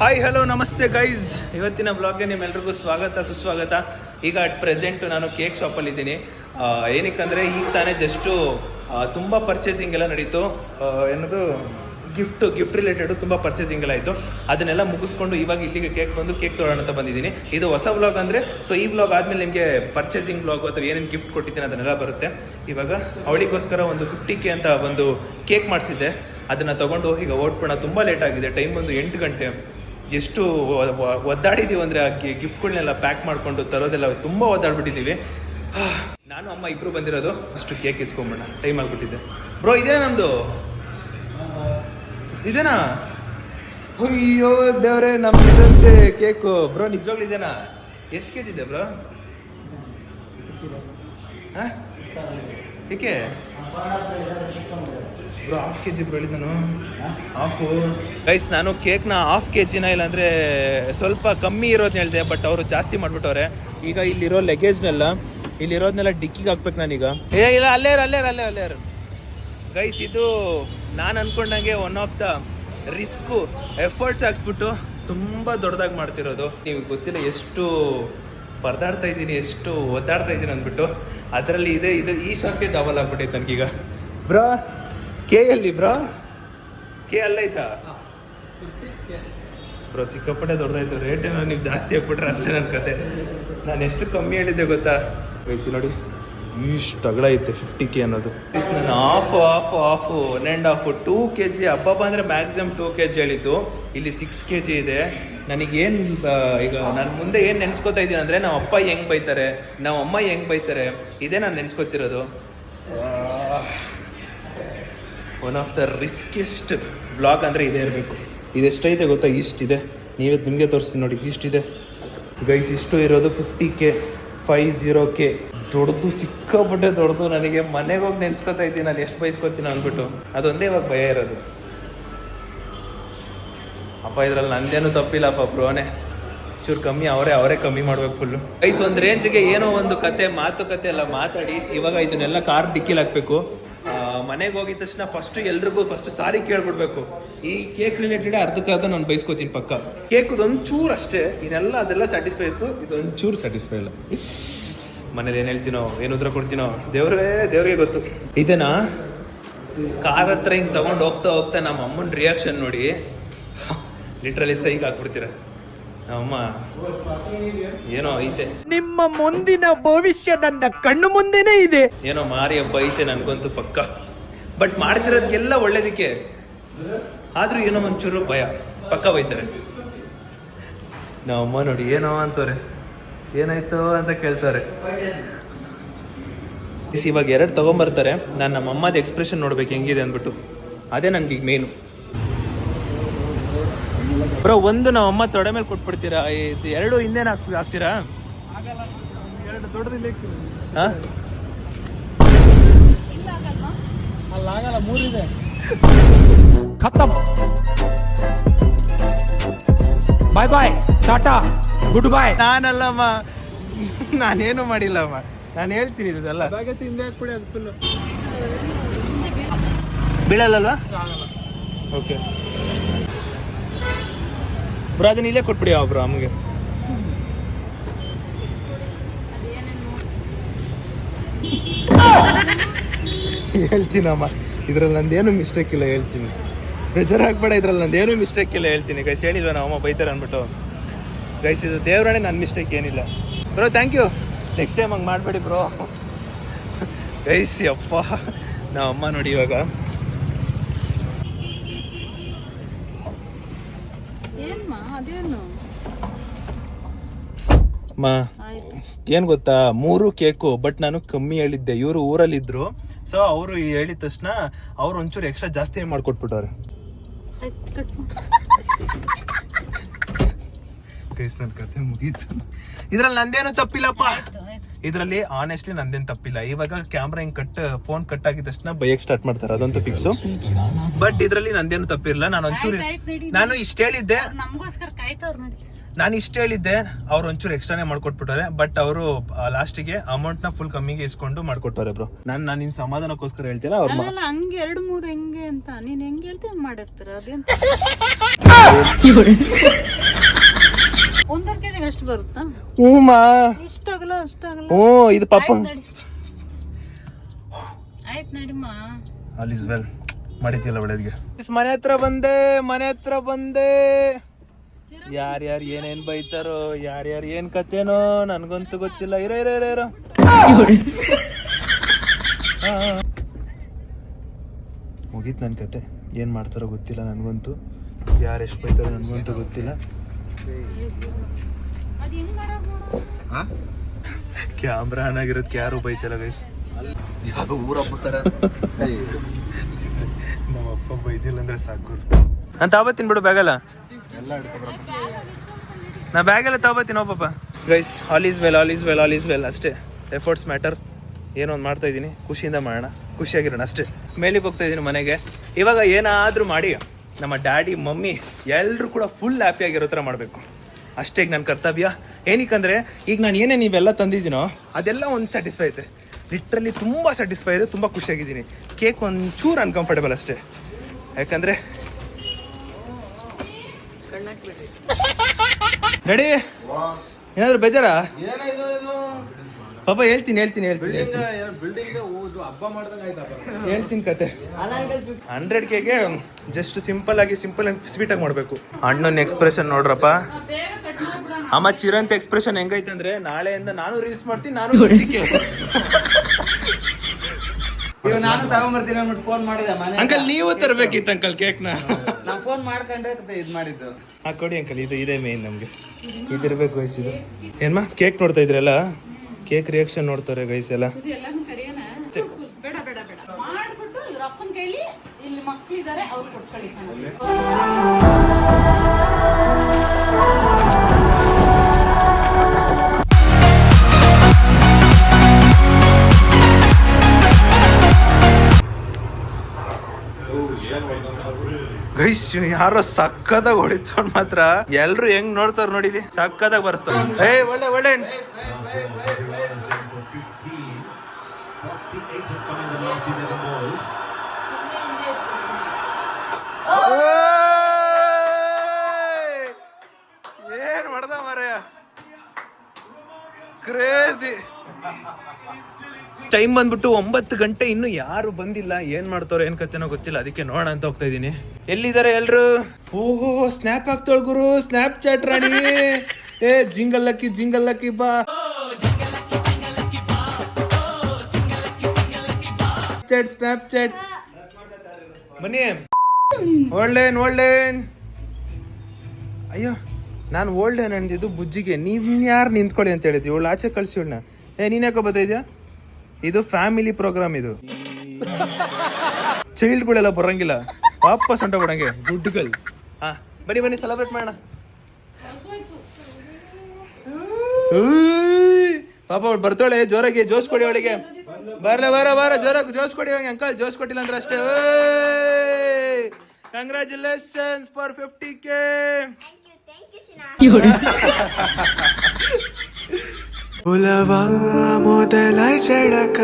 Hi hello ನಮಸ್ತೆ guys, ಇವತ್ತಿನ ಬ್ಲಾಗ್ಗೆ ನಿಮ್ಮೆಲ್ರಿಗೂ ಸ್ವಾಗತ ಸುಸ್ವಾಗತ. ಈಗ ಅಟ್ ಪ್ರೆಸೆಂಟ್ ನಾನು ಕೇಕ್ ಶಾಪಲ್ಲಿ ಇದ್ದೀನಿ. ಏನಕ್ಕಂದರೆ ಈಗ ತಾನೇ ಜಸ್ಟು ತುಂಬ ಪರ್ಚೇಸಿಂಗ್ ಎಲ್ಲ ನಡೀತು. ಏನದು ಗಿಫ್ಟ್ ರಿಲೇಟೆಡು ತುಂಬ ಪರ್ಚೇಸಿಂಗ್ ಎಲ್ಲ ಆಯಿತು. ಅದನ್ನೆಲ್ಲ ಮುಗಿಸ್ಕೊಂಡು ಇವಾಗ ಇಲ್ಲಿಗೆ ಕೇಕ್ ತೊಗೊಳ್ಳೋಣ ಅಂತ ಬಂದಿದ್ದೀನಿ. ಇದು ಹೊಸ ವ್ಲಾಗ್ ಅಂದರೆ, ಸೊ ಈ ವ್ಲಾಗ್ ಆದಮೇಲೆ ನಿಮಗೆ ಪರ್ಚೇಸಿಂಗ್ ವ್ಲಾಗು ಅಥವಾ ಏನೇನು ಗಿಫ್ಟ್ ಕೊಟ್ಟಿದ್ದೀನಿ ಅದನ್ನೆಲ್ಲ ಬರುತ್ತೆ. ಇವಾಗ ಅವಳಿಗೋಸ್ಕರ ಒಂದು 50K ಅಂತ ಒಂದು ಕೇಕ್ ಮಾಡಿಸಿದ್ದೆ, ಅದನ್ನು ತೊಗೊಂಡು ಈಗ ಓಡ್ಬಿಡೋಣ. ತುಂಬ ಲೇಟ್ ಆಗಿದೆ, ಟೈಮ್ ಬಂದು 8 ಗಂಟೆ. ಎಷ್ಟು ಒದ್ದಾಡಿದ್ದೀವಿ ಅಂದರೆ ಆ ಗಿಫ್ಟ್ಗಳನ್ನೆಲ್ಲ ಪ್ಯಾಕ್ ಮಾಡಿಕೊಂಡು ತರೋದೆಲ್ಲ ತುಂಬ ಒದ್ದಾಡ್ಬಿಟ್ಟಿದ್ದೀವಿ. ನಾನು ಅಮ್ಮ ಇಬ್ಬರು ಬಂದಿರೋದು, ಅಷ್ಟು ಕೇಕ್ ಇಸ್ಕೊಂಬಿಡೋಣ, ಟೈಮ್ ಆಗಿಬಿಟ್ಟಿದೆ. ಬ್ರೋ ಇದೇ ನಮ್ಮದು ಇದೇನಾ? ಅಯ್ಯೋ ದೇವ್ರೆ, ನಮ್ದಿದಂತೆ ಕೇಕು. ಬ್ರೋ ನಿಜವಾಗ್ಲೂ ಇದೇನಾ? ಎಷ್ಟು ಕೆಜಿ ಇದೆ ಬ್ರೋ? ಹಾಂ, ಏಕೆ ಬ್ರೋ? ಹಾಫ್ KG ಬ್ರೋ ಹೇಳಿದ ನಾನು, ಹಾಫು. ಗೈಸ್, ನಾನು ಕೇಕ್ನ ಹಾಫ್ KGನ ಇಲ್ಲಾಂದರೆ ಸ್ವಲ್ಪ ಕಮ್ಮಿ ಇರೋದನ್ನ ಹೇಳಿದೆ, ಬಟ್ ಅವರು ಜಾಸ್ತಿ ಮಾಡಿಬಿಟ್ಟವ್ರೆ. ಈಗ ಇಲ್ಲಿರೋ ಇಲ್ಲಿರೋದನ್ನೆಲ್ಲ ಡಿಕ್ಕಿಗೆ ಹಾಕ್ಬೇಕು ನಾನೀಗ. ಇಲ್ಲ, ಅಲ್ಲೇ ಗೈಸ್, ಇದು ನಾನು ಅಂದ್ಕೊಂಡಂಗೆ one of the risk efforts ಹಾಕ್ಬಿಟ್ಟು ತುಂಬ ದೊಡ್ಡದಾಗಿ ಮಾಡ್ತಿರೋದು. ನೀವು ಗೊತ್ತಿಲ್ಲ ಎಷ್ಟು ಪರದಾಡ್ತಾ ಇದ್ದೀನಿ, ಎಷ್ಟು ಒದ್ದಾಡ್ತಾ ಇದ್ದೀನಿ ಅಂದ್ಬಿಟ್ಟು. ಅದರಲ್ಲಿ ಇದು ಈ ಶಾಕೆ ಡಬಲ್ ಆಗ್ಬಿಟ್ಟೈತೆ ನನಗೀಗ. ಬ್ರೋ ಎಲ್ಲಿ ಬ್ರೋ? ಅಲ್ಲೈತಾ ಬ್ರೋ? ಸಿಕ್ಕಾಪಟ್ಟೆ ದೊಡ್ಡದಾಯ್ತು. ರೇಟ್ ಏನೋ ನೀವು ಜಾಸ್ತಿ ಹಾಕ್ಬಿಟ್ರೆ ಅಷ್ಟೇ ನನ್ನ ಕತೆ. ನಾನು ಎಷ್ಟು ಕಮ್ಮಿ ಹೇಳಿದ್ದೆ ಗೊತ್ತಾ ವಯಸ್ಸು? ನೋಡಿ ಇಷ್ಟು ಅಗಲ ಐತೆ 50K ಅನ್ನೋದು. ನಾನು ಹಾಫು 1.5 2 kg ಹಬ್ಬ ಅಂದರೆ ಮ್ಯಾಕ್ಸಿಮಮ್ 2 kg ಹೇಳಿದ್ದು. ಇಲ್ಲಿ 6 kg ಇದೆ. ನನಗೇನು ಈಗ ನಾನು ಮುಂದೆ ಏನು ನೆನೆಸ್ಕೊತಾ ಇದ್ದೀನಿ ಅಂದರೆ, ನಮ್ಮ ಅಪ್ಪ ಹೆಂಗೆ ಬೈತಾರೆ, ನಮ್ಮ ಅಮ್ಮ ಹೆಂಗೆ ಬೈತಾರೆ, ಇದೇ ನಾನು ನೆನೆಸ್ಕೊತಿರೋದು. ಒನ್ ಆಫ್ ದ ರಿಸ್ಕಿಯೆಸ್ಟ್ ಬ್ಲಾಗ್ ಅಂದರೆ ಇದೇ ಇರಬೇಕು. ಇದೆಷ್ಟೈತೆ ಗೊತ್ತಾ? ಇಷ್ಟಿದೆ. ನಿಮಗೆ ತೋರಿಸ್ತೀನಿ ನೋಡಿ, ಇಷ್ಟಿದೆ ಗೈಸ್. ಇಷ್ಟು ಇರೋದು 50K 50K. ದೊಡ್ಡದು, ಸಿಕ್ಕಾಪಟ್ಟೆ ದೊಡ್ಡದು. ನನಗೆ ಮನೆಗೆ ಹೋಗಿ ನೆನೆಸ್ಕೊತಾ ಇದ್ದೀನಿ ನಾನು ಎಷ್ಟು ಬಯಸ್ಕೊತೀನಿ ಅಂದ್ಬಿಟ್ಟು. ಅದೊಂದೇ ಇವಾಗ ಭಯ ಇರೋದು. ಅಪ್ಪ ಇದ್ರಲ್ಲಿ ನಂದೇನು ತಪ್ಪಿಲ್ಲಪ್ಪ, ಬ್ರೋನೇ ಚೂರು ಕಮ್ಮಿ, ಅವರೇ ಕಮ್ಮಿ ಮಾಡ್ಬೇಕು ಫುಲ್ಲು. ಗೈಸ್, ಒಂದು ರೇಂಜ್ಗೆ ಏನೋ ಒಂದು ಮಾತುಕತೆ ಎಲ್ಲ ಮಾತಾಡಿ ಇವಾಗ ಇದನ್ನೆಲ್ಲ ಕಾರ್ ಡಿಕ್ಕಿಲಿ ಹಾಕ್ಬೇಕು. ಮನೆಗೆ ಹೋಗಿದ ತಕ್ಷಣ ಎಲ್ರಿಗೂ ಸಾರಿ ಕೇಳ್ಬಿಡ್ಬೇಕು. ಈ ಕೇಕ್ ರಿಲೇಟೆಡ್ ಅರ್ಧಕ್ಕರ್ಧ ನಾನು ಬೈಸ್ಕೋತೀನಿ ಪಕ್ಕ. ಕೇಕದೊಂಚೂರು ಅಷ್ಟೇ, ಅದೆಲ್ಲ ಸ್ಯಾಟಿಸ್ಫೈ ಇತ್ತು, ಇದೊಂಚೂರು ಸ್ಯಾಟಿಸ್ಫೈ ಇಲ್ಲ. ಮನೇಲಿ ಏನು ಹೇಳ್ತೀನೋ, ಏನು ಉತ್ತರ ಕೊಡ್ತೀನೋ ದೇವ್ರಿಗೆ ಗೊತ್ತು. ಇದನ್ನ ಕಾರ್ ಹತ್ರ ಹಿಂಗೆ ತಗೊಂಡು ಹೋಗ್ತಾ ನಮ್ಮ ಅಮ್ಮನ ರಿಯಾಕ್ಷನ್ ನೋಡಿ, ಲಿಟ್ರಲಿ ಸೈಕ್ ಹಾಕ್ಬಿಡ್ತೀರ. ನಮ್ಮಮ್ಮ ಏನೋ ಐತೆ, ನಿಮ್ಮ ಮುಂದಿನ ಭವಿಷ್ಯ ನನ್ನ ಕಣ್ಣು ಮುಂದೆನೇ ಇದೆ, ಏನೋ ಮಾರಿ ಹಬ್ಬ ಐತೆ ನನಗಂತೂ ಪಕ್ಕ. ಬಟ್ ಮಾಡ್ತಿರೋದಕ್ಕೆಲ್ಲ ಒಳ್ಳೇದಕ್ಕೆ, ಆದ್ರೂ ಏನೋ ಒಂಚೂರು ಭಯ, ಪಕ್ಕ ಬೈತಾರೆ. ನಮ್ಮಮ್ಮ ನೋಡಿ ಏನೋ ಅಂತವ್ರೆ, ಏನಾಯ್ತು ಅಂತ ಕೇಳ್ತಾರೆ. ಇವಾಗ 2 ತಗೊಂಬರ್ತಾರೆ. ನಾನು ನಮ್ಮ ಅಮ್ಮದ ಎಕ್ಸ್ಪ್ರೆಷನ್ ನೋಡ್ಬೇಕು ಹೆಂಗಿದೆ ಅಂದ್ಬಿಟ್ಟು. ಅದೇ ನನಗೆ ಈಗ ಮೇನು. ಬ್ರೋ, ಒಂದು ನಮ್ಮ ಅಮ್ಮ ತೊಡೆ ಮೇಲೆ ಕೊಟ್ಬಿಡ್ತೀರಾ? 2 ಹಿಂದೇನು ಹಾಕ್ತೀರಾ? ಹಾಂ, ಅಲ್ಲಾಗಲ್ಲ, 3 ಇದೆ. ಖತಮ್, ಬಾಯ್ ಟಾಟಾ ಗುಡ್ ಬಾಯ್. ನಾನಲ್ಲಮ್ಮ, ನಾನೇನು ಮಾಡಿಲ್ಲಮ್ಮ, ನಾನು ಹೇಳ್ತೀನಿ ಇದೆಲ್ಲ. ಬೀಳಲ್ಲಲ್ವಾ? ಓಕೆ ಬ್ರೋ, ಅದನ್ನ ಇಲ್ಲೇ ಕೊಟ್ಬಿಡಿ ಬ್ರೋ ಅಮ್ಮಗೆ. ಹೇಳ್ತೀನಮ್ಮ, ಇದ್ರಲ್ಲಿ ನಂದೇನು ಮಿಸ್ಟೇಕ್ ಇಲ್ಲ, ಹೇಳ್ತೀನಿ. ಬೇಜಾರಾಗ್ಬೇಡ, ಇದ್ರಲ್ಲಿ ನಂದೇನು ಮಿಸ್ಟೇಕ್ ಇಲ್ಲ, ಹೇಳ್ತೀನಿ. ಗೈಸ್, ಹೇಳಿಲ್ವ ನಮ್ಮ ಅಮ್ಮ ಬೈತಾರೆ ಅಂದ್ಬಿಟ್ಟು. ಗೈಸ್, ಇದು ದೇವ್ರಣೆ, ನನ್ನ ಮಿಸ್ಟೇಕ್ ಏನಿಲ್ಲ. Bro thank you, next time ಹಂಗೆ ಮಾಡಬೇಡಿ ಬ್ರೋ. ಗೈಸ್, ಅಪ್ಪ ನಮ್ಮ ಅಮ್ಮ ನೋಡಿ ಇವಾಗ ಅಮ್ಮ ಏನು ಗೊತ್ತಾ, 3 ಕೇಕು. ಬಟ್ ನಾನು ಕಮ್ಮಿ ಹೇಳಿದ್ದೆ. ಇವರು ಊರಲ್ಲಿದ್ದರು, ಸೊ ಅವರು ಹೇಳಿದ ತಕ್ಷಣ ಅವ್ರು ಒಂಚೂರು ಎಕ್ಸ್ಟ್ರಾ ಜಾಸ್ತಿ ಮಾಡಿಕೊಟ್ಬಿಟ್ಟವ್ರೆ. ಗೈಸ್, ನನ್ನ ಕತೆ ಮುಗೀತು. ಇದ್ರಲ್ಲಿ ನಂದೇನು ತಪ್ಪಿಲ್ಲಪ್ಪ, ಇದರಲ್ಲಿ ಆನೆಸ್ಟ್ಲಿ ನಂದೇನು ತಪ್ಪಿಲ್ಲ. ಇವಾಗ ಕ್ಯಾಮ್ರಾ ಹಿಂಗೆ ಫೋನ್ ಕಟ್ ಆಗಿದ ತಕ್ಷಣ ಬೈಕ್ ಸ್ಟಾರ್ಟ್ ಮಾಡ್ತಾರೆ, ಅದಂತೂ ಫಿಕ್ಸು. ಬಟ್ ಇದರಲ್ಲಿ ನಂದೇನು ತಪ್ಪಿರಲ್ಲ. ನಾನು ಇಷ್ಟು ಹೇಳಿದ್ದೆ, ಅವ್ರು ಒಂಚೂರು ಎಕ್ಸ್ಟ್ರಾನೇ ಮಾಡ್ಕೊಟ್ಬಿಟ್ಟಾರೆ. ಬಟ್ ಅವರು ಲಾಸ್ಟಿಗೆ ಅಮೌಂಟ್ ನ ಫುಲ್ ಕಮ್ಮಿಗೆ ಇಸ್ಕೊಂಡು ಮಾಡ್ಕೊಟ್ಟಾರೆ ಬ್ರೋ. ನಾನು ನಿನ್ ಸಮಾಧಾನಕ್ಕೋಸ್ಕರ ಹೇಳ್ತಿಲ್ಲ. ಅವ್ರ ಹಂಗೆ 2-3 ಹೆಂಗೆ ಅಂತ ನೀನ್ ಹೆಂಗ್ ಹೇಳ್ತಿ ಹಂಗ್ ಮಾಡಿರ್ತೀರ. ಅದೇಂತ ಇಷ್ಟು ಬರುತ್ತಾ? ಹ್ಞೂಮ್ಮ. ಇಷ್ಟಾಗಲ್ಲ ಅಷ್ಟಾಗಲ್ಲ. ಹ್ಞೂ ಇದು ಪಾಪ. ಆಯ್ತು ನಡಿಮ್ಮ. All is well. ಮಾಡಿದ್ಯಲ್ಲ ಒಳ್ಳೇದಿಗೆ. ಮನೆ ಹತ್ರ ಬಂದೆ. ಯಾರ್ಯಾರು ಏನೇನ್ ಬೈತಾರೋ, ಯಾರ್ಯಾರು ಏನ್ ಕತೆನೋ ನನ್ಗಂತೂ ಗೊತ್ತಿಲ್ಲ. ಇರೋ ಮುಗೀತು ನನ್ನ ಕತೆ. ಏನ್ ಮಾಡ್ತಾರೋ ಗೊತ್ತಿಲ್ಲ ನನ್ಗಂತೂ. ಯಾರು ಎಷ್ಟು ಬೈತಾರೋ ನನ್ಗಂತೂ ಗೊತ್ತಿಲ್ಲ. ಕ್ಯಾಮ್ರಾ ಆನ್ ಆಗಿರೋದಕ್ಕೆ ಯಾರು ಬೈತಾರ ಗೈಸ್. ನಮ್ಮ ಅಪ್ಪ ಬೈದಿಲ್ಲ ಅಂದ್ರೆ ಸಾಕು. ನಾನು ತಾವತ್ತೀನಿ ಬಿಡು ಬ್ಯಾಗಲ್ಲ. ನಾ ಬ್ಯಾಗೆಲ್ಲ ತಾವತ್ತೀನಿ ಪಾಪ. ಗೈಸ್ ಆಲ್ ಈಸ್ ವೆಲ್ ಅಷ್ಟೇ. Efforts matter. ಏನೋ ಒಂದು ಮಾಡ್ತಾ ಇದ್ದೀನಿ, ಖುಷಿಯಿಂದ ಮಾಡೋಣ, ಖುಷಿಯಾಗಿರೋಣ ಅಷ್ಟೇ. ಮೇಲಿಗೆ ಹೋಗ್ತಾ ಇದ್ದೀನಿ ಮನೆಗೆ. ಇವಾಗ ಏನಾದರೂ ಮಾಡಿ ನಮ್ಮ ಡ್ಯಾಡಿ ಮಮ್ಮಿ ಎಲ್ಲರೂ ಕೂಡ ಫುಲ್ ಹ್ಯಾಪಿಯಾಗಿರೋ ಥರ ಮಾಡಬೇಕು. ಅಷ್ಟೇ ಈಗ ನನ್ನ ಕರ್ತವ್ಯ. ಏನಕ್ಕಂದರೆ ಈಗ ನಾನು ಏನೇ ನೀವೆಲ್ಲ ತಂದಿದ್ದೀನೋ ಅದೆಲ್ಲ ಒಂದು ಸ್ಯಾಟಿಸ್ಫೈ ಐತೆ. ಲಿಟ್ರಲಿ ತುಂಬ ಸ್ಯಾಟಿಸ್ಫೈ ಇದೆ, ತುಂಬ ಖುಷಿಯಾಗಿದ್ದೀನಿ. ಕೇಕ್ ಒಂಚೂರು ಅನ್ಕಂಫರ್ಟೇಬಲ್ ಅಷ್ಟೇ. ಯಾಕಂದರೆ ರೆಡಿ ಏನಾದರೂ ಬೇಜಾರಾ ಪಾಪ? ಹೇಳ್ತೀನಿ ಕತೆ. 100Kಗೆ ಜಸ್ಟ್ ಸಿಂಪಲ್ ಆಗಿ ಸ್ವೀಟ್ ಆಗಿ ಮಾಡಬೇಕು. ಅಣ್ಣನ ಎಕ್ಸ್ಪ್ರೆಷನ್ ನೋಡ್ರಪ್ಪ. ಅಮ್ಮ ಚಿರಂತ ಎಕ್ಸ್ಪ್ರೆಷನ್ ಹೆಂಗೈತೆ ಅಂದ್ರೆ, ನಾಳೆಯಿಂದ ನಾನು ರೀಲ್ಸ್ ಮಾಡ್ತೀನಿ, ನಾನು ನಾನು ತಗೊಂಡ್ಬರ್ತೀನಿ ಅಂದ್ಬಿಟ್ಟು ಫೋನ್ ಮಾಡಿದೆ ಮನೆ. ಅಂಕಲ್ ನೀವು ತರಬೇಕಿತ್ತು ಅಂಕಲ್ ಕೇಕ್ನ. ನಾವು ಫೋನ್ ಮಾಡ್ಕೊಂಡೆ ಇದು ಮಾಡಿದ್ದು. ಕೊಡಿ ಅಂಕಲ್, ಇದೇ ಮೇನ್ ನಮ್ಗೆ. ಇದಿರ್ಬೇಕು ಗೈಸ್. ಇದು ಏನ್ಮಾ ಕೇಕ್ ನೋಡ್ತಾ ಇದ್ರಲ್ಲ, ಕೇಕ್ ರಿಯಾಕ್ಷನ್ ನೋಡ್ತಾರೆ ಗೈಸ್ ಎಲ್ಲ. ಬೇಡ ಮಾಡ್ಬಿಟ್ಟು ಇವ್ರ ಅಪ್ಪನ ಕೈಲಿ ಇಲ್ಲಿ ಮಕ್ಕಳಿದ್ದಾರೆ, ಅವ್ರು ಕೊಟ್ಟು ಕಳಿಸೋಣ. ಗೈಸ್ ಯಾರೋ ಸಕ್ಕದಾಗ ಹೊಡಿತಾವ್ ಮಾತ್ರ. ಎಲ್ರು ಹೆಂಗ್ ನೋಡ್ತಾರ ನೋಡಿಲಿ, ಸಕ್ಕದಾಗ ಬರ್ಸ್ತಾವ. ಒಳ್ಳೆ ಏನ್ ಮಾಡ್ದ ಮಾರಾಯ, ಕ್ರೇಜಿ. ಟೈಮ್ ಬಂದ್ಬಿಟ್ಟು 9 ಗಂಟೆ, ಇನ್ನು ಯಾರು ಬಂದಿಲ್ಲ. ಏನ್ ಮಾಡ್ತಾರೋ ಏನ್ ಕತೆನೋ ಗೊತ್ತಿಲ್ಲ, ಅದಕ್ಕೆ ನೋಡೋಣ ಅಂತ ಹೋಗ್ತಾ ಇದೀನಿ. ಎಲ್ಲಿದ್ದಾರೆ ಎಲ್ರು? ಓಹೋ ಸ್ನ್ಯಾಪ್ ಹಾಕ್ತಾಳ್ ಗುರು, ಸ್ನ್ಯಾಪ್ ಚಾಟ್ ರಾಣಿ. ಜಿಂಗಲ್ ಲಕ್ಕಿ ಬಾ. ಸ್ನ್ಯಾಪ್ ಚಾಟ್ ಬನ್ನಿ. ಓಲ್ಡೇನ್. ಅಯ್ಯೋ ನಾನು ಓಲ್ಡೇನ್ ಅಂದಿದ್ದು ಬುಜ್ಜಿಗೆ. ನೀವ್ ಯಾರು ನಿಂತ್ಕೊಳ್ಳಿ ಅಂತ ಹೇಳಿದ್ವಿ. ಇವಳು ಆಚೆ ಕಳ್ಸಿ ಇವಳನ್ನ. ನೀನ್ ಯಾಕೋ ಬರ್ತಾ ಇದೆಯಾ? ಇದು ಫ್ಯಾಮಿಲಿ ಪ್ರೋಗ್ರಾಮ್. ಇದು ಚೈಲ್ಡ್ಗಳೆಲ್ಲ ಬರಂಗಿಲ್ಲ, ವಾಪಸ್ ಹೊಂಟ ಬಿಡಂಗೆ ಗುಡ್ಗಳು. ಬನ್ನಿ ಸೆಲೆಬ್ರೇಟ್ ಮಾಡೋಣ. ಪಾಪ ಅವಳು ಬರ್ತಾಳೆ ಜೋರಾಗಿ. ಜೋಶ್ ಕೊಡಿ ಅವಳಿಗೆ. ಬಾರ ಜೋರಾಗಿ ಜೋಶ್ ಕೊಡಿ ಅವಳಿಗೆ. ಅಂಕಲ್ ಜೋಶ್ ಕೊಟ್ಟಿಲ್ಲ ಅಂದ್ರೆ ಅಷ್ಟೇ. Congratulations for 50K. ಮೊದಲ ಚಳಕ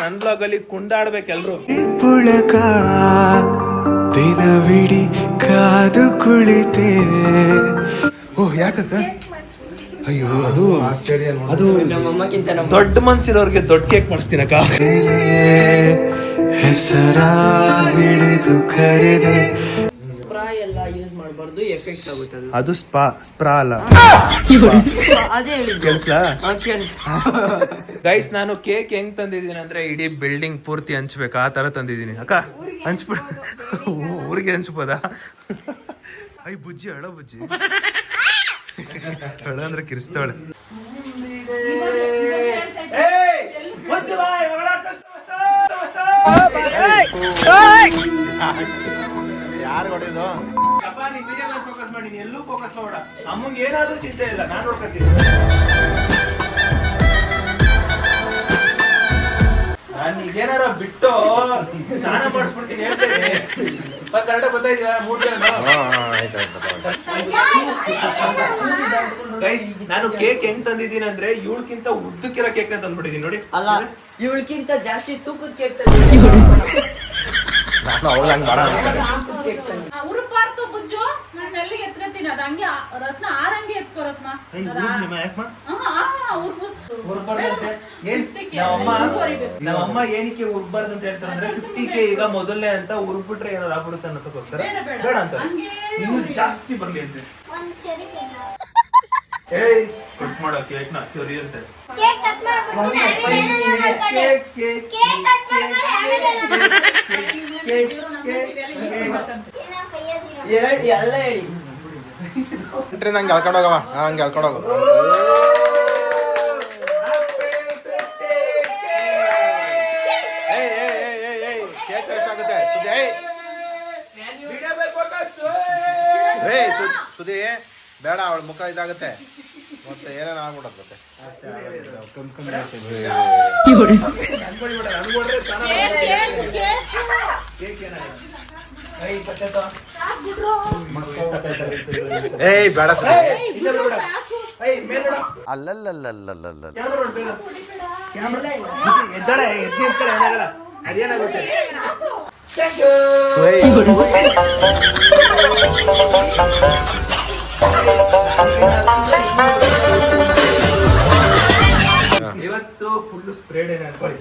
ನನ್ನ ಬ್ಲಾಗ್ ಅಲ್ಲಿ ಕುಂದಾಡ್ಬೇಕೆಲ್ರು. ಪುಳಕ ದಿನವಿಡಿ ಕಾದು ಕುಳಿತೆ. ಓಹ್ ಯಾಕಕ್ಕ? ಅಯ್ಯೋ ಅದು ನಮ್ಮಮ್ಮಕ್ಕಿಂತ ದೊಡ್ಡ ಮನ್ಸಿರೋರ್ಗೆ ದೊಡ್ಡ ಕೇಕ್ ಮಾಡಿಸ್ತೀನಕ್ಕ. ಹೆಸರ ಹಿಡಿದು ಕರೆದೆ. ಸ್ಪ್ರಾ ಎಲ್ಲ ಯೂಸ್ ಮಾಡಬಾರ್ದು, ಎಫೆಕ್ಟ್ ಆಗುತ್ತೆ. ಅದು ಸ್ಪ್ರಾ ಅಲ್ಲ. ಅದೇ ಹೇಳಿದ್ದು. ಕೇಳಿಸ್ಲಾ? ಕೇಳಿಸ್. ಗೈಸ್ ನಾನು ಕೇಕ್ ಹೆಂಗ್ ತಂದಿದ್ದೀನಿ ಅಂದ್ರೆ, ಇಡೀ ಬಿಲ್ಡಿಂಗ್ ಪೂರ್ತಿ ಹಂಚ್ಬೇಕು ಆ ತರ ತಂದಿದ್ದೀನಿ. ಅಕ್ಕ ಹಂಚ್ಬಿಡ. ಊರಿಗೆ ಹಂಚ್ಬೋದಾ? ಐ ಬುಜ್ಜಿ ಅಳ ಬುಜ್ಜಿ ಅಳ ಅಂದ್ರೆ ಕಿರಿಸ್ತಾಳೆ. ಯಾರು ಹೊಡೆಯೋದು? ಫೋಕಸ್ ಮಾಡಿ, ಎಲ್ಲೂ ಫೋಕಸ್ ಮಾಡ. ಅಮ್ಮಂಗೆ ಏನಾದ್ರೂ ಚಿಂತೆ ಇಲ್ಲ, ನಾನು ನೋಡ್ಕೊತೀನಿ. ನಾನು ಈಗೇನಾರ ಬಿಟ್ಟು ಸ್ನಾನ ಮಾಡಿಸ್ಬಿಡ್ತೀನಿ ಹೇಳ್ತೇನೆ. ಕರೆಕ್ಟಾಗಿ ಗೊತ್ತಾಯ್ತಾ? 3 ಜನ ಗೈಸ್, ನಾನು ಕೇಕ್ ಹೆಂಗ್ ತಂದಿದ್ದೀನಿ ಅಂದ್ರೆ, ಇವಳಕ್ಕಿಂತ ಉದ್ದಕ್ಕಿರೋ ಕೇಕ್ ತಂದ್ಬಿಟ್ಟಿದ್ದೀನಿ ನೋಡಿ. ಅಲ್ಲ, ಇವಳಕ್ಕಿಂತ ಜಾಸ್ತಿ ತೂಕದ ಕೇಕ್ ನಾನು ಅವಳ ಹಂಗ್ ಮಾಡ. ಉರುಪಾರ್ತು ಬುಜ್ಜು, ನಾನು ಎಲ್ಲಿಗೆ ಎತ್ಕತ್ತೀನಿ ಮಾಡ್ತೀನಿ ಅದು ಹಂಗೆ ರತ್ನ ಆರಂಗೆ ಎತ್ಕೋ ರತ್ನ ನಮ್ಮಮ್ಮ ಏನಕ್ಕೆ ಉರ್ಬಾರ್ದು ಅಂತ ಹೇಳ್ತಾರೆ ಅಂದ್ರೆ 50K ಈಗ ಮೊದಲನೇ ಅಂತ ಉರ್ಬಿಟ್ರೆ ಏನಾದ್ರು ಆಗ್ಬಿಡುತ್ತೆ ಅನ್ನೋದಕ್ಕೋಸ್ಕರ ಬೇಡ ಅಂತ ಇನ್ನು ಜಾಸ್ತಿ ಬರ್ಲಿ ಅಂತೆ. ಏಯ್ ಕಟ್ ಮಾಡೋ ಕೇಕ್ ನ ಚೋರಿ ಅಂತ ಎಲ್ಲ ಹೇಳಿ ಹಂಗೆ ಎಳ್ಕೊಂಡೋಗವ ಹಂಗೆ ಎಳ್ಕೊಂಡೋಗ. ಕೇಕ್ ಎಷ್ಟಾಗುತ್ತೆ ಸುದಿ ಬೇಡ, ಅವಳ ಮುಖ ಇದಾಗುತ್ತೆ ಮತ್ತೆ ಏನೇನು ಆಗ್ಬಿಡತ್ತೆ. ಏಯ್ ಬೇಡ ಅಲ್ಲಲ್ಲಲ್ಲಲ್ಲಲ್ಲ ಇವತ್ತು ಫುಲ್ ಸ್ಪ್ರೇಡ್ ಏನ ಅನ್ಕೊಳ್ಳಿ.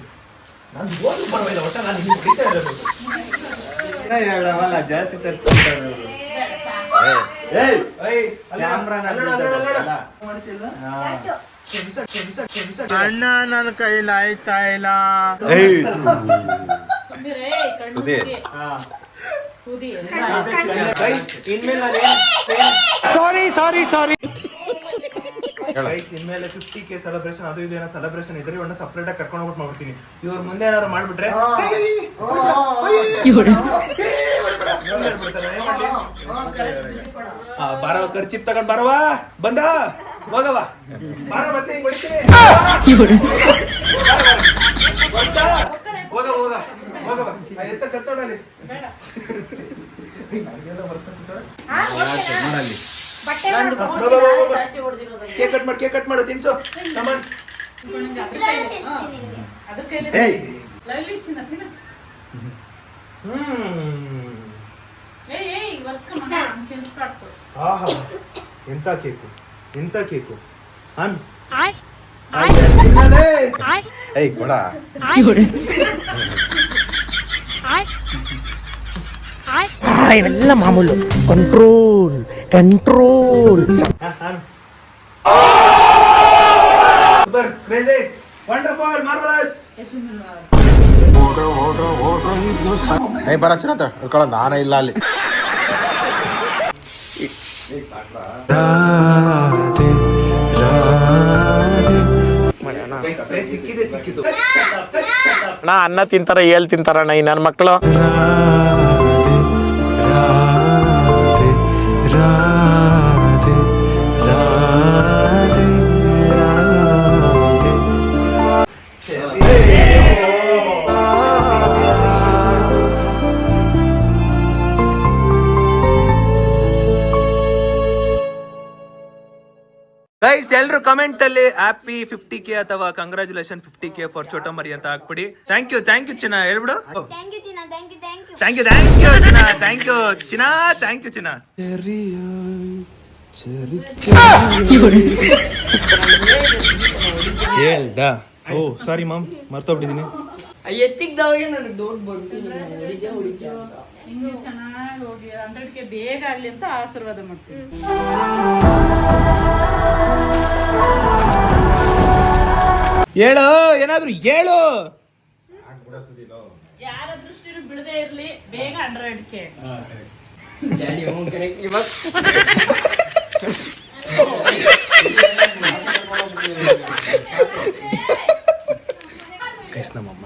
ನಾನು ಓದ್ ಪರವಾಗಿಲ್ಲ, ಒಟ್ಟ ನಾನು ಹಿಂಗೆ ಹೊಡಿತಾ ಇರಬೇಕು. ಹೇಳವಲ್ಲ ಜಾಸ್ತಿ ತರಿಸ್ಕೊಂತಾರೆ. ಅಣ್ಣ ನನ್ನ ಕೈಲಿ ಆಯ್ತಾ ಇಲ್ಲ. ಸಾರಿ ಇನ್ಮೇಲೆ 50K ಸೆಲೆಬ್ರೇಷನ್ ಅದು ಇದು ಏನೋ ಸೆಲೆಬ್ರೇಷನ್ ಇದ್ರೆ ಇವನ್ನ ಸಪ್ರೇಟ್ ಆಗಿ ಕರ್ಕೊಂಡು ಹೋಗ್ಬಿಟ್ಟು ಮಾಡ್ಬಿಡ್ತೀನಿ. ಇವ್ರ ಮುಂದೆ ಏನಾದ್ರು ಮಾಡ್ಬಿಟ್ರೆ ಬಾರ ಖರ್ಚಿಪ್ ತಗೊಂಡ್ ಬರವಾ ಬಂದ ಹೋಗವಾ ಬಾರ ಮತ್ತೆ ಹಿಂಗ್ ಹೊಡಿತೀನಿ. ಹೋಗ ಹೋಗ ಹೋಗವಾ ಎತ್ತ ಕತ್ತೋಡಲ್ಲಿ ಕೇಕ್ ಕಟ್ ಮಾಡು ತಿನ್ಸು. ಎಂತ ಕೇಕು ಏಯ್ ಕೊಡ. ಇವೆಲ್ಲ ಮಾಮೂಲು. Control super crazy wonderful marvellous. ಏಯ್ ಬರ ಚಿನ್ನತ ಹಿಡ್ಕೊಳ್ಳೋದು ನಾನೇ ಇಲ್ಲ ಅಲ್ಲಿ. ಸಿಕ್ಕಿದ್ದು ಅನ್ನ ತಿಂತಾರ ಏಳ್ ತಿಂತಾರಣ್ಣ ಈ ನನ್ನ ಮಕ್ಕಳು. ಗೈಸ್ ಎಲ್ರು ಕಮೆಂಟ್ ಅಲ್ಲಿ ಹ್ಯಾಪಿ 50K ಅಥವಾ ಕಂಗ್ರಾಚುಲೇಷನ್ 50K ಫಾರ್ ಚೋಟ ಮರಿ ಅಂತ ಹಾಕ್ಬಿಡಿ. ಥ್ಯಾಂಕ್ ಯು ಚಿನ್ನ ಹೇಳ್ಬಿಡು. ಥ್ಯಾಂಕ್ ಯು ಚಿನ್ನ ಹೇಳ್ದ. ಓ ಸಾರಿ ಮಾಮ್ ಮರ್ತೋಗ್ಬಿಟ್ಟಿದೀನಿ. ಎತ್ತಿಗ್ದವಾಗ ನನಗೆ ಡೌಟ್ ಬಂತು, ಹೊಡಿಕೆ ಅಂತ. ಹಿಂಗೆ ಚೆನ್ನಾಗಿ ಹೋಗಿ 100K ಬೇಗ ಆಗ್ಲಿ ಅಂತ ಆಶೀರ್ವಾದ ಮಾಡ್ತೀನಿ. ಹೇಳು ಏನಾದ್ರು ಹೇಳು. ಯಾರ ದೃಷ್ಟಿನೂ ಬಿಡದೆ ಇರ್ಲಿ, ಬೇಗ 100K. ನಮ್ಮಮ್ಮ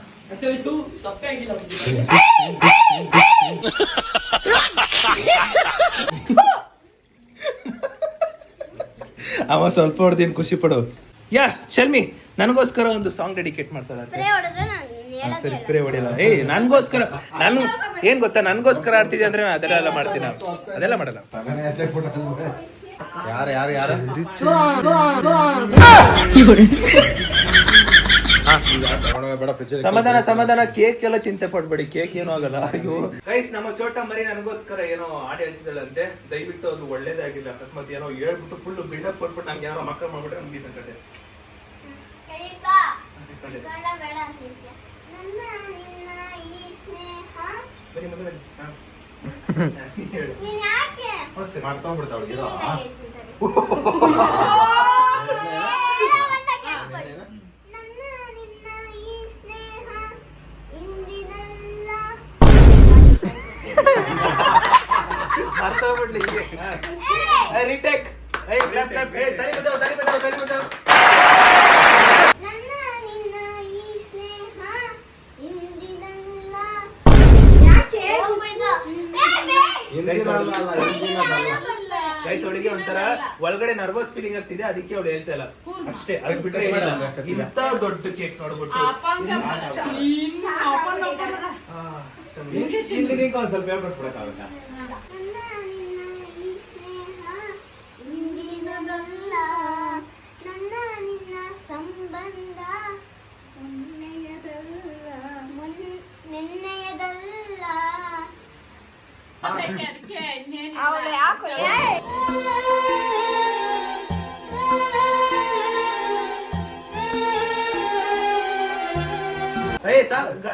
ಅವ ಸ್ವಲ್ಪ ಹೊಡೆದೇನು ಖುಷಿ ಪಡು. ಯಾ ಶರ್ಮಿ ನನಗೋಸ್ಕರ ಒಂದು ಸಾಂಗ್ ಡೆಡಿಕೇಟ್ ಮಾಡ್ತಾಳೆ. ಸರಿ ಸ್ಪ್ರೇ ಹೊಡಿಯಲ್ಲ. ಏಯ್ ನನ್ಗೋಸ್ಕರ ನಾನು ಏನ್ ಗೊತ್ತಾ, ನನ್ಗೋಸ್ಕರ ಆಡ್ತಿದ್ದೆ ಅಂದ್ರೆ ಅದೆಲ್ಲ ಮಾಡ್ತೀನಿ, ಅದೆಲ್ಲ ಮಾಡಲ್ಲ. ಯಾರು ಬೇಡ ಫ್ರಿಜ್ ಸಮಾಧಾನ ಕೇಕ್ ಎಲ್ಲ ಚಿಂತೆ ಪಡ್ಬೇಡಿ, ಕೇಕ್ ಏನೂ ಆಗಲ್ಲ. ಅಯ್ಯೋ ಗೈಸ್, ನಮ್ಮ ಚೋಟ ಮರಿ ನನಗೋಸ್ಕರ ಏನೋ ಹಾಡು ಹೇಳ್ತಿದ್ದಾಳಂತೆ. ದಯವಿಟ್ಟು ಅದು ಒಳ್ಳೇದಾಗಿಲ್ಲ. ಅಕಸ್ಮಾತ್ ಏನೋ ಹೇಳ್ಬಿಟ್ಟು ಫುಲ್ ಬಿಲ್ಡಪ್ ಕೊಟ್ಬಿಟ್ಟು ನಂಗೆ ಯಾರೋ ಮಕ್ಕಳು ಮಾಡ್ಬಿಟ್ರೆ ಮುಗಿದ ಕತೆ. ಬರೀ ಮೊದಲು ಹೇಳು. ಮರ್ತೋಗ್ಬಿಡ್ಲಿ ಹೀಗೆ. ರಿಟೇಕ್. ಗೈಸ್, ಅವಳಿಗೆ ಒಂಥರ ಒಳಗಡೆ ನರ್ವಸ್ ಫೀಲಿಂಗ್ ಆಗ್ತಿದೆ, ಅದಕ್ಕೆ ಅವಳು ಹೇಳ್ತಾ ಇಲ್ಲ ಅಷ್ಟೇ. ಅದ್ ಬಿಟ್ರೆ ಇಂತ ದೊಡ್ಡ ಕೇಕ್ ನೋಡ್ಬಿಟ್ಟು ಸ್ವಲ್ಪ ಹೇಳ್ಕೊಟ್ಬಿಡಕ್ಕಾಗಲ್ಲ. ನನ್ನ ನಿನ್ನ ಸಂಬಂಧ ನೆನ್ನೆಯದಲ್ಲ.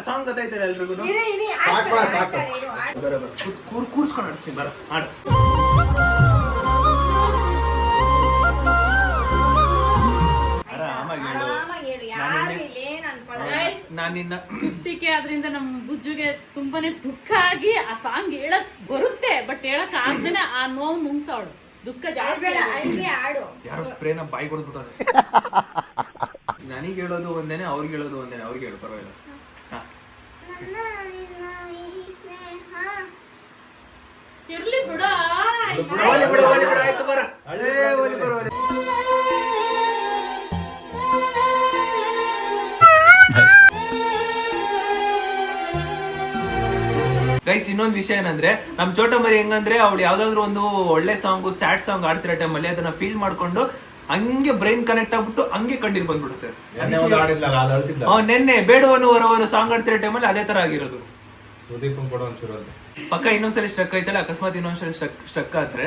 ಸಾಂಗ್ ಗೊತ್ತಾಯ್ತಲ್ಲ ಎಲ್ರಿಗೂ. ಕೂರ್ಸ್ಕೊಂಡು ನಡೆಸ್ತೀನಿ ಬರ ಹಾಡು. ನಾನು ನಿನ್ನ 50K ಆದ್ರಿಂದ ನಮ್ ಬುಜ್ಜುಗೆ ತುಂಬಾನೇ ದುಃಖ ಆಗಿ ಆ ಸಾಂಗ್ ಹೇಳಕ್ ಬರುತ್ತೆ, ಬಟ್ ಹೇಳಕ್ ಆಗ್ದೇನೆ ಆ ನೋವು ನುಂಗ್ತಾವಳು. ದುಃಖ ಜಾಸ್ತಿ. ಯಾರೋ ಸ್ಪ್ರೇನ ಬಾಯಿ ಕೊಡ್ಬಿಟ್ಟಾರೆ. ನನಗೆ ಹೇಳೋದು ಒಂದೇನೆ, ಅವ್ರಿಗೆ ಹೇಳೋದು ಒಂದೇನೆ. ಅವ್ರಿಗೆ ಹೇಳು, ಪರವಾಗಿಲ್ಲ. ಇರ್ಲಿ ಬಿಡ. ಆಯ್ತು ಬರ. ಗೈಸ್, ಇನ್ನೊಂದು ವಿಷಯ ಏನಂದ್ರೆ, ನಮ್ ಚೋಟ ಮರಿ ಹೆಂಗಂದ್ರೆ, ಅವಳು ಯಾವ್ದಾದ್ರು ಒಂದು ಒಳ್ಳೆ ಸಾಂಗ್, ಸ್ಯಾಡ್ ಸಾಂಗ್ ಆಡ್ತಿರೋ ಟೈಮಲ್ಲಿ ಅದನ್ನ ಫೀಲ್ ಮಾಡ್ಕೊಂಡು ಹಂಗೆ ಬ್ರೈನ್ ಕನೆಕ್ಟ್ ಆಗ್ಬಿಟ್ಟು ಹಂಗೆ ಕಣ್ಣೀರ್ ಬಂದ್ಬಿಡುತ್ತೆ. ನೆನ್ನೆ ಬೇಡವನು ವರವನು ಸಾಂಗ್ ಆಡ್ತಿರೋ ಟೈಮಲ್ಲಿ ಅದೇ ತರ ಆಗಿರೋದು. ಪಕ್ಕ ಇನ್ನೊಂದ್ಸಲಿ ಸ್ಟ್ರಕ್ ಐತಲ್ಲ, ಅಕಸ್ಮಾತ್ ಇನ್ನೊಂದ್ಸಲಿ ಸ್ಟ್ರಕ್ ಆದ್ರೆ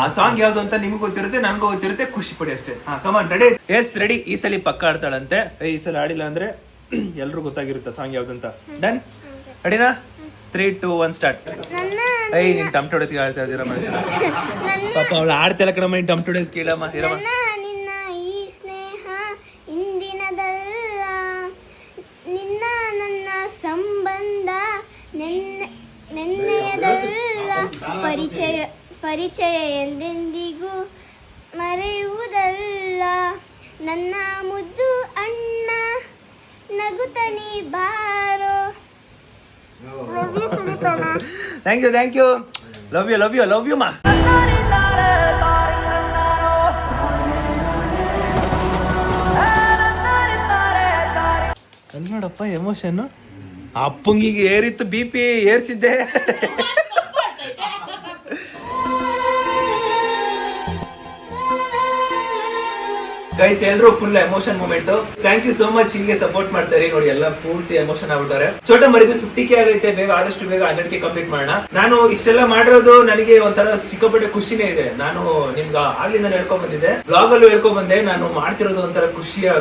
ಆ ಸಾಂಗ್ ಯಾವ್ದು ಅಂತ ನಿಮ್ಗೆ ಗೊತ್ತಿರುತ್ತೆ, ನನ್ಗೂ ಗೊತ್ತಿರುತ್ತೆ. ಖುಷಿ ಪಡಿ ಅಷ್ಟೇ. Come on ready? Yes ready. ಈ ಸಲ ಪಕ್ಕ ಆಡ್ತಾಳಂತೆ. ಈ ಸಲ ಆಡಿಲ್ಲ ಅಂದ್ರೆ ಎಲ್ರು ಗೊತ್ತಾಗಿರುತ್ತೆ ಸಾಂಗ್ ಯಾವ್ದಂತ. ಡನ್? ರೆಡಿನಾ? 3, 2, 1 ಸ್ಟಾರ್ಟ್. ನೀನ್ ಟಮಟೆ ಹೊಡೆದು ಆಡ್ತಾ ಇದೀರಮ್ಮ. ಪಾಪ ಅವಳು ಆಡ್ತಿಲ್ಲ ಕಣಮ್ಮ, ನೀನ್ ಟಮಟೆ ಹೊಡೆದು ಕೇಳಮ್ಮ. ಇರಮ್ಮ. ನಿನ್ನ ಈ ಸ್ನೇಹ ಇಂದಿನದಲ್ಲ, ನಿನ್ನ ನನ್ನ ಸಂಬಂಧ ನೆನ್ನೆಯದಲ್ಲ. ಪರಿಚಯ ಎಂದೆಂದಿಗೂ ಮರೆಯುವುದಲ್ಲ. ನನ್ನ ಮುದ್ದು ಅಣ್ಣ ನಗುತ್ತನಿ ಬಾರೋ. Thank you. ಲವ್ ಯು ಮಾ. ಅಲ್ಲಿ ನೋಡಪ್ಪ ಎಮೋಷನ್. ಅಪ್ಪಂಗಿಗೆ ಏರಿತ್ತು, BP ಏರ್ಸಿದ್ದೆ. ಗೈಸ್, ಎಲ್ರು full emotion moment. Thank you so much. ಹಿಂಗೆ ಸಪೋರ್ಟ್ ಮಾಡ್ತಾರೆ ನೋಡಿ, ಎಲ್ಲ ಪೂರ್ತಿ ಎಮೋಷನ್ ಆಗ್ಬಿಟ್ಟಾರೆ. ಚೋಟ ಮರಿದು 50K ಆಗೈತೆ. ಬೇಗ ಆದಷ್ಟು ಬೇಗ 100K ಕಂಪ್ಲೀಟ್ ಮಾಡೋಣ. ನಾನು ಇಷ್ಟೆಲ್ಲ ಮಾಡಿರೋದು ನನಗೆ ಒಂಥರ ಸಿಕ್ಕಾಪಟ್ಟೆ ಖುಷಿನೇ ಇದೆ. ನಾನು ನಿಮ್ಗ ಆಗ್ಲಿಂದ ಹೇಳ್ಕೊಂಡ್ ಬಂದಿದ್ದೆ, ಬ್ಲಾಗ್ ಅಲ್ಲೂ ಹೇಳ್ಕೊಂಡ್ ಬಂದೆ. ನಾನು ಮಾಡ್ತಿರೋದು ಒಂಥರ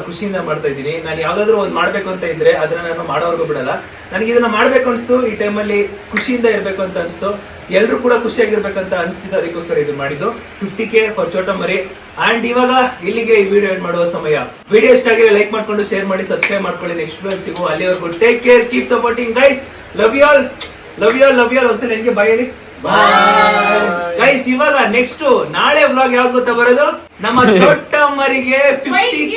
ಖುಷಿಯಿಂದ ಮಾಡ್ತಾ ಇದ್ದೀನಿ. ನಾನು ಯಾವ್ದಾದ್ರು ಒಂದ್ ಮಾಡ್ಬೇಕು ಅಂತ ಇದ್ರೆ ಅದನ್ನ ನಾನು ಮಾಡೋರ್ಗು ಬಿಡಲ್ಲ. ನನಗೆ ಇದನ್ನ ಮಾಡ್ಬೇಕು ಅನ್ಸ್ತು. ಈ ಟೈಮಲ್ಲಿ ಖುಷಿಯಿಂದ ಇರ್ಬೇಕು ಅಂತ ಅನ್ಸ್ತು. ಎಲ್ರು ಕೂಡ ಖುಷಿಯಾಗಿರ್ಬೇಕಂತ ಅನಿಸ್ತಿತ್ತು, ಅದಕ್ಕೋಸ್ಕರ ಇದು ಮಾಡಿದ್ದು. 50K ಫಾರ್ ಚೋಟ ಮರಿ. ಅಂಡ್ ಇವಾಗ ಇಲ್ಲಿಗೆ ಈ ವಿಡಿಯೋ ಎಂಡ್ ಮಾಡುವ ಸಮಯ. ವಿಡಿಯೋ ಇಷ್ಟ ಆಗಿದೆ ಲೈಕ್ ಮಾಡ್ಕೊಂಡು ಶೇರ್ ಮಾಡಿ, ಸಬ್ಸ್ಕ್ರೈಬ್ ಮಾಡ್ಕೊಳ್ಳಿ. ನೆಕ್ಸ್ಟ್ ವಿಡಿಯೋ ಸಿಗೋ. ಅಲ್ಲಿವರೆಗೂ take care, keep supporting guys. Love you all. ಒಂದ್ಸಲ ಹೆಂಗೆ ಬಾಯ್ ಹೇಳಿ. ಗೈಸ್, ಇವಾಗ ನೆಕ್ಸ್ಟ್ ನಾಳೆ ವ್ಲಾಗ್ ಯಾವ್ದು ಗೊತ್ತಾ ಬರೋದು? ನಮ್ಮ ಚೋಟ ಮರಿಗೆ 50K.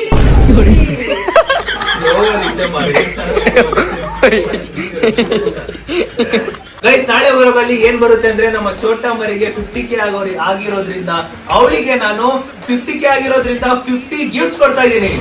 ಗೈಸ್, ನಾಳೆ ವ್ಲಾಗಲ್ಲಿ ಏನ್ ಬರುತ್ತೆ ಅಂದ್ರೆ, ನಮ್ಮ ಚೋಟ ಮರಿಗೆ 50K ಆಗಿರೋದ್ರಿಂದ ಅವಳಿಗೆ ನಾನು 50K ಆಗಿರೋದ್ರಿಂದ 50 ಗಿಫ್ಟ್ಸ್ ಕೊಡ್ತಾ ಇದ್ದೀನಿ.